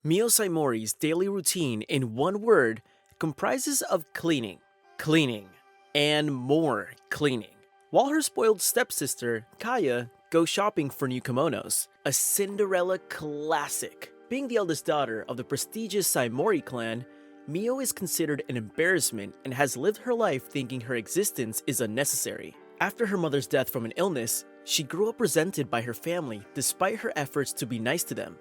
Miyo Saimori's daily routine in one word comprises of cleaning, cleaning, and more cleaning. While her spoiled stepsister, Kaya, goes shopping for new kimonos, a Cinderella classic. Being the eldest daughter of the prestigious Saimori clan, Miyo is considered an embarrassment and has lived her life thinking her existence is unnecessary. After her mother's death from an illness, she grew up resented by her family despite her efforts to be nice to them.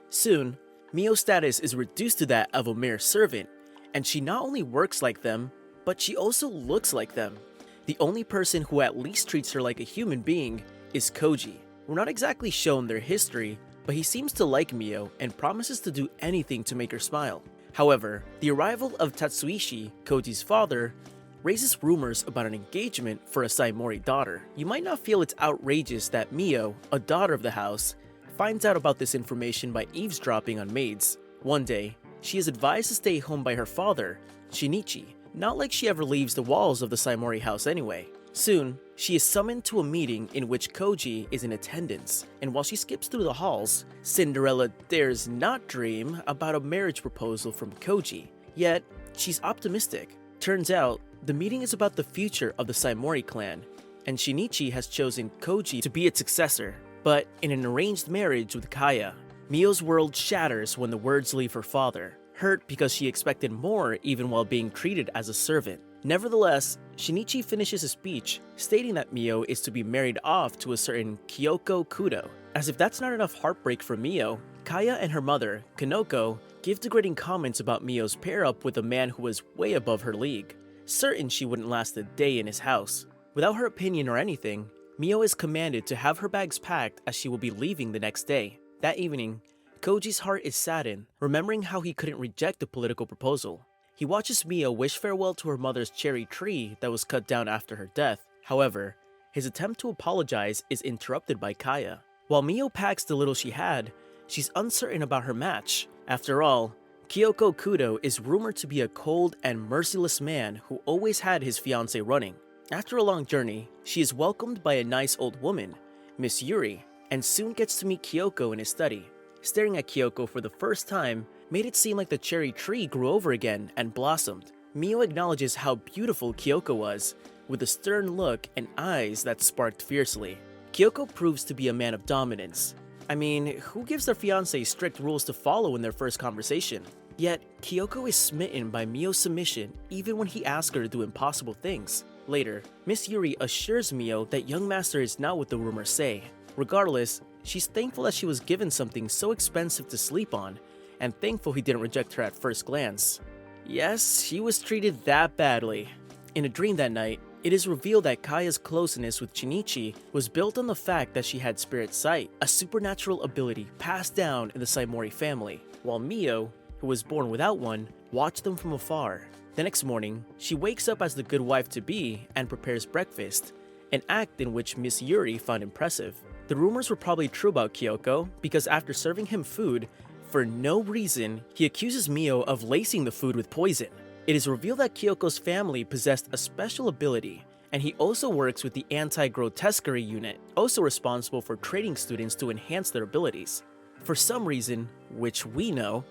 Soon, Miyo's status is reduced to that of a mere servant, and she not only works like them, but she also looks like them. The only person who at least treats her like a human being is Koji. We're not exactly shown their history, but he seems to like Miyo and promises to do anything to make her smile. However, the arrival of Tatsuishi, Koji's father, raises rumors about an engagement for a Saimori daughter. You might not feel it's outrageous that Miyo, a daughter of the house, finds out about this information by eavesdropping on maids. One day, she is advised to stay home by her father, Shinichi, not like she ever leaves the walls of the Saimori house anyway. Soon, she is summoned to a meeting in which Koji is in attendance, and while she skips through the halls, Cinderella dares not dream about a marriage proposal from Koji. Yet, she's optimistic. Turns out, the meeting is about the future of the Saimori clan, and Shinichi has chosen Koji to be its successor. But in an arranged marriage with Kaya, Miyo's world shatters when the words leave her father, hurt because she expected more even while being treated as a servant. Nevertheless, Shinichi finishes his speech, stating that Miyo is to be married off to a certain Kiyoka Kudo. As if that's not enough heartbreak for Miyo, Kaya and her mother, Kanoko, give degrading comments about Miyo's pair-up with a man who was way above her league, certain she wouldn't last a day in his house. Without her opinion or anything, Miyo is commanded to have her bags packed as she will be leaving the next day. That evening, Koji's heart is saddened, remembering how he couldn't reject the political proposal. He watches Miyo wish farewell to her mother's cherry tree that was cut down after her death. However, his attempt to apologize is interrupted by Kaya. While Miyo packs the little she had, she's uncertain about her match. After all, Kiyoka Kudo is rumored to be a cold and merciless man who always had his fiancée running. After a long journey, she is welcomed by a nice old woman, Miss Yuri, and soon gets to meet Kyoko in his study. Staring at Kyoko for the first time made it seem like the cherry tree grew over again and blossomed. Miyo acknowledges how beautiful Kyoko was, with a stern look and eyes that sparked fiercely. Kyoko proves to be a man of dominance. I mean, who gives their fiancé strict rules to follow in their first conversation? Yet, Kyoko is smitten by Miyo's submission even when he asks her to do impossible things. Later, Miss Yuri assures Miyo that young master is not what the rumors say. Regardless, she's thankful that she was given something so expensive to sleep on, and thankful he didn't reject her at first glance. Yes, she was treated that badly. In a dream that night, it is revealed that Kaya's closeness with Shinichi was built on the fact that she had spirit sight, a supernatural ability passed down in the Saimori family, while Miyo, who was born without one, watched them from afar. The next morning, she wakes up as the good wife-to-be and prepares breakfast, an act in which Miss Yuri found impressive. The rumors were probably true about Kyoko, because after serving him food, for no reason, he accuses Miyo of lacing the food with poison. It is revealed that Kyoko's family possessed a special ability, and he also works with the anti-grotesquerie unit, also responsible for training students to enhance their abilities. For some reason, which we know,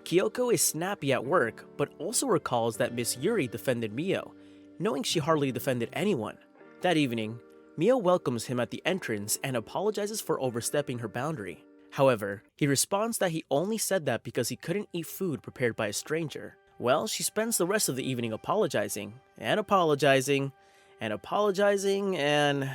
Kyoko is snappy at work, but also recalls that Miss Yuri defended Miyo, knowing she hardly defended anyone. That evening, Miyo welcomes him at the entrance and apologizes for overstepping her boundary. However, he responds that he only said that because he couldn't eat food prepared by a stranger. Well, she spends the rest of the evening apologizing, and apologizing, and apologizing, and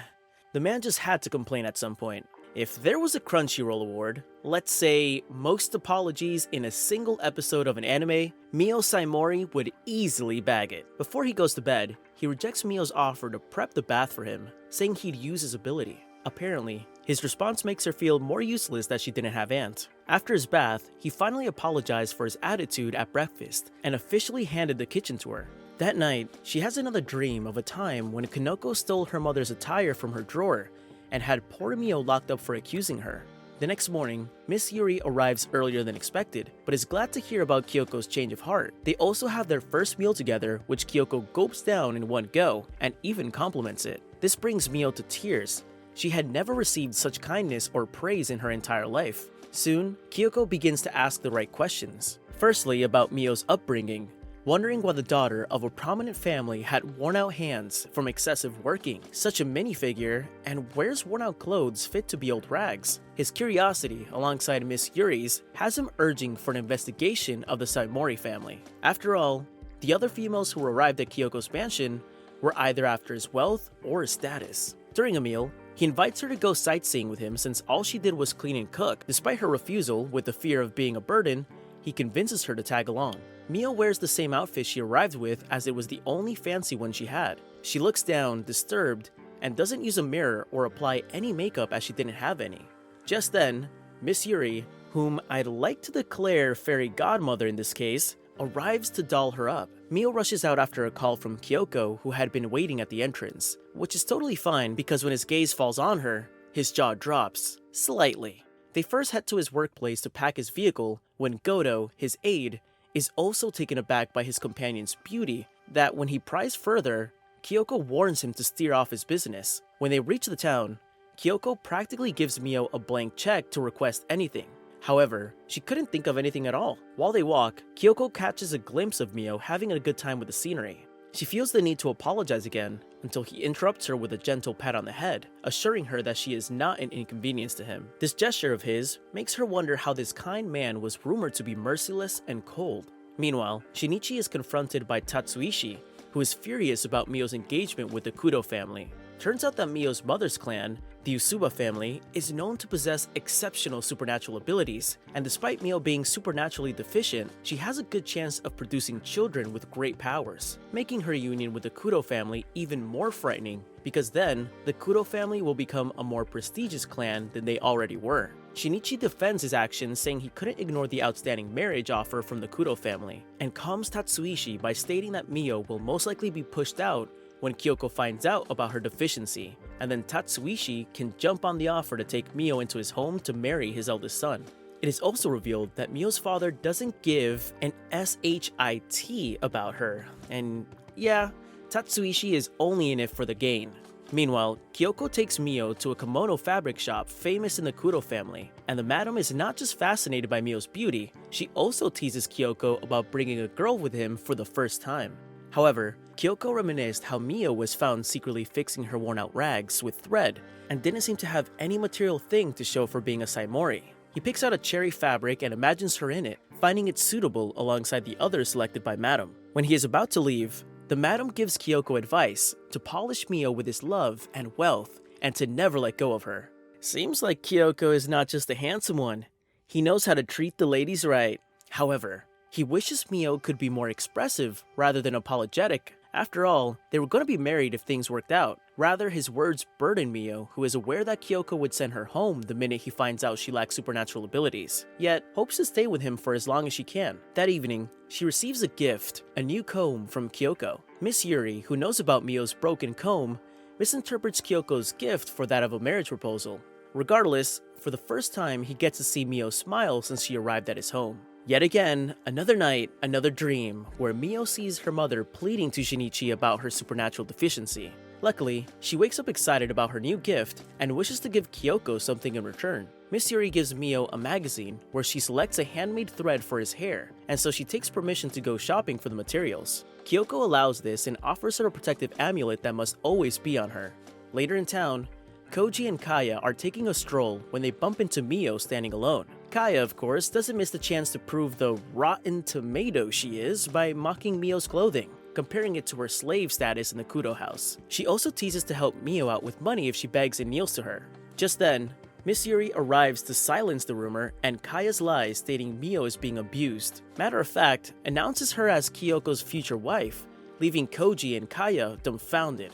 the man just had to complain at some point. If there was a Crunchyroll award, let's say most apologies in a single episode of an anime, Miyo Saimori would easily bag it. Before he goes to bed, he rejects Miyo's offer to prep the bath for him, saying he'd use his ability. Apparently, his response makes her feel more useless that she didn't have aunt. After his bath, he finally apologized for his attitude at breakfast and officially handed the kitchen to her. That night, she has another dream of a time when Kanoko stole her mother's attire from her drawer and had poor Miyo locked up for accusing her. The next morning, Miss Yuri arrives earlier than expected, but is glad to hear about Kyoko's change of heart. They also have their first meal together, which Kyoko gulps down in one go, and even compliments it. This brings Miyo to tears. She had never received such kindness or praise in her entire life. Soon, Kyoko begins to ask the right questions. Firstly, about Miyo's upbringing, wondering why the daughter of a prominent family had worn-out hands from excessive working, such a minifigure, and where's worn-out clothes fit to be old rags. His curiosity, alongside Miss Yuri's, has him urging for an investigation of the Saimori family. After all, the other females who arrived at Kyoko's mansion were either after his wealth or his status. During a meal, he invites her to go sightseeing with him since all she did was clean and cook. Despite her refusal, with the fear of being a burden, he convinces her to tag along. Miyo wears the same outfit she arrived with, as it was the only fancy one she had. She looks down, disturbed, and doesn't use a mirror or apply any makeup as she didn't have any. Just then, Miss Yuri, whom I'd like to declare fairy godmother in this case, arrives to doll her up. Miyo rushes out after a call from Kyoko, who had been waiting at the entrance, which is totally fine because when his gaze falls on her, his jaw drops, slightly. They first head to his workplace to pack his vehicle when Godo, his aide, is also taken aback by his companion's beauty that when he pries further, Kyoko warns him to steer off his business. When they reach the town, Kyoko practically gives Miyo a blank check to request anything. However, she couldn't think of anything at all. While they walk, Kyoko catches a glimpse of Miyo having a good time with the scenery. She feels the need to apologize again until he interrupts her with a gentle pat on the head, assuring her that she is not an inconvenience to him. This gesture of his makes her wonder how this kind man was rumored to be merciless and cold. Meanwhile, Shinichi is confronted by Tatsuishi, who is furious about Miyo's engagement with the Kudo family. Turns out that Miyo's mother's clan, the Usuba family, is known to possess exceptional supernatural abilities, and despite Miyo being supernaturally deficient, she has a good chance of producing children with great powers, making her union with the Kudo family even more frightening, because then, the Kudo family will become a more prestigious clan than they already were. Shinichi defends his actions, saying he couldn't ignore the outstanding marriage offer from the Kudo family, and calms Tatsuishi by stating that Miyo will most likely be pushed out when Kyoko finds out about her deficiency, and then Tatsuishi can jump on the offer to take Miyo into his home to marry his eldest son. It is also revealed that Miyo's father doesn't give an SHIT about her, and yeah, Tatsuishi is only in it for the gain. Meanwhile, Kyoko takes Miyo to a kimono fabric shop famous in the Kudo family, and the madam is not just fascinated by Miyo's beauty, she also teases Kyoko about bringing a girl with him for the first time. However, Kyoko reminisced how Miyo was found secretly fixing her worn-out rags with thread and didn't seem to have any material thing to show for being a Saimori. He picks out a cherry fabric and imagines her in it, finding it suitable alongside the others selected by Madam. When he is about to leave, the Madam gives Kyoko advice to polish Miyo with his love and wealth and to never let go of her. Seems like Kyoko is not just a handsome one, he knows how to treat the ladies right. However, he wishes Miyo could be more expressive rather than apologetic. After all, they were going to be married if things worked out. Rather, his words burden Miyo, who is aware that Kyoko would send her home the minute he finds out she lacks supernatural abilities, yet hopes to stay with him for as long as she can. That evening, she receives a gift, a new comb from Kyoko. Miss Yuri, who knows about Miyo's broken comb, misinterprets Kyoko's gift for that of a marriage proposal. Regardless, for the first time, he gets to see Miyo smile since she arrived at his home. Yet again, another night, another dream, where Miyo sees her mother pleading to Shinichi about her supernatural deficiency. Luckily, she wakes up excited about her new gift and wishes to give Kyoko something in return. Miss Yuri gives Miyo a magazine where she selects a handmade thread for his hair, and so she takes permission to go shopping for the materials. Kyoko allows this and offers her a protective amulet that must always be on her. Later in town, Koji and Kaya are taking a stroll when they bump into Miyo standing alone. Kaya, of course, doesn't miss the chance to prove the rotten tomato she is by mocking Miyo's clothing, comparing it to her slave status in the Kudo house. She also teases to help Miyo out with money if she begs and kneels to her. Just then, Miss Yuri arrives to silence the rumor and Kaya's lies stating Miyo is being abused. Matter of fact, announces her as Kyoko's future wife, leaving Koji and Kaya dumbfounded.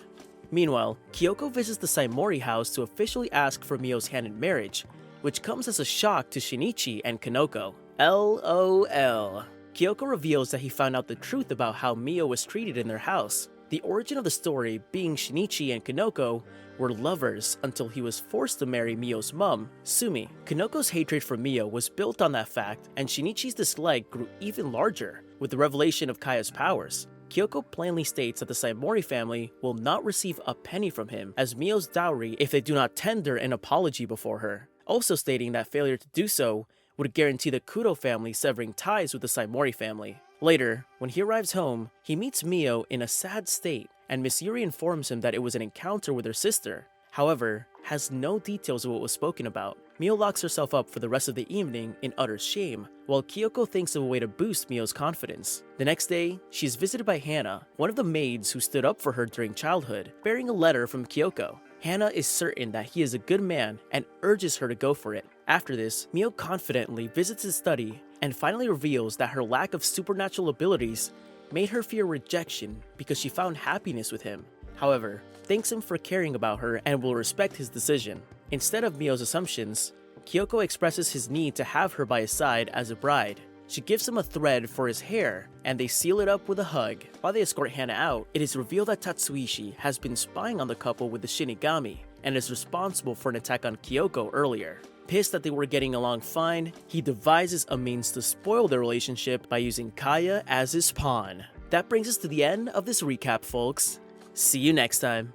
Meanwhile, Kyoko visits the Saimori house to officially ask for Miyo's hand in marriage, which comes as a shock to Shinichi and Kanoko. LOL. Kyoko reveals that he found out the truth about how Miyo was treated in their house. The origin of the story being Shinichi and Kanoko were lovers until he was forced to marry Miyo's mom, Sumi. Kanoko's hatred for Miyo was built on that fact, and Shinichi's dislike grew even larger with the revelation of Kaya's powers. Kyoko plainly states that the Saimori family will not receive a penny from him as Miyo's dowry if they do not tender an apology before her. also stating that failure to do so would guarantee the Kudo family severing ties with the Saimori family. Later, when he arrives home, he meets Miyo in a sad state, and Miss Yuri informs him that it was an encounter with her sister. However, has no details of what was spoken about. Miyo locks herself up for the rest of the evening in utter shame, while Kyoko thinks of a way to boost Miyo's confidence. The next day, she is visited by Hana, one of the maids who stood up for her during childhood, bearing a letter from Kyoko. Hana is certain that he is a good man and urges her to go for it. After this, Miyo confidently visits his study and finally reveals that her lack of supernatural abilities made her fear rejection because she found happiness with him. However, thanks him for caring about her and will respect his decision. Instead of Miyo's assumptions, Kyoko expresses his need to have her by his side as a bride. She gives him a thread for his hair, and they seal it up with a hug. While they escort Hana out, it is revealed that Tatsuishi has been spying on the couple with the Shinigami, and is responsible for an attack on Kyoko earlier. Pissed that they were getting along fine, he devises a means to spoil their relationship by using Kaya as his pawn. That brings us to the end of this recap, folks. See you next time.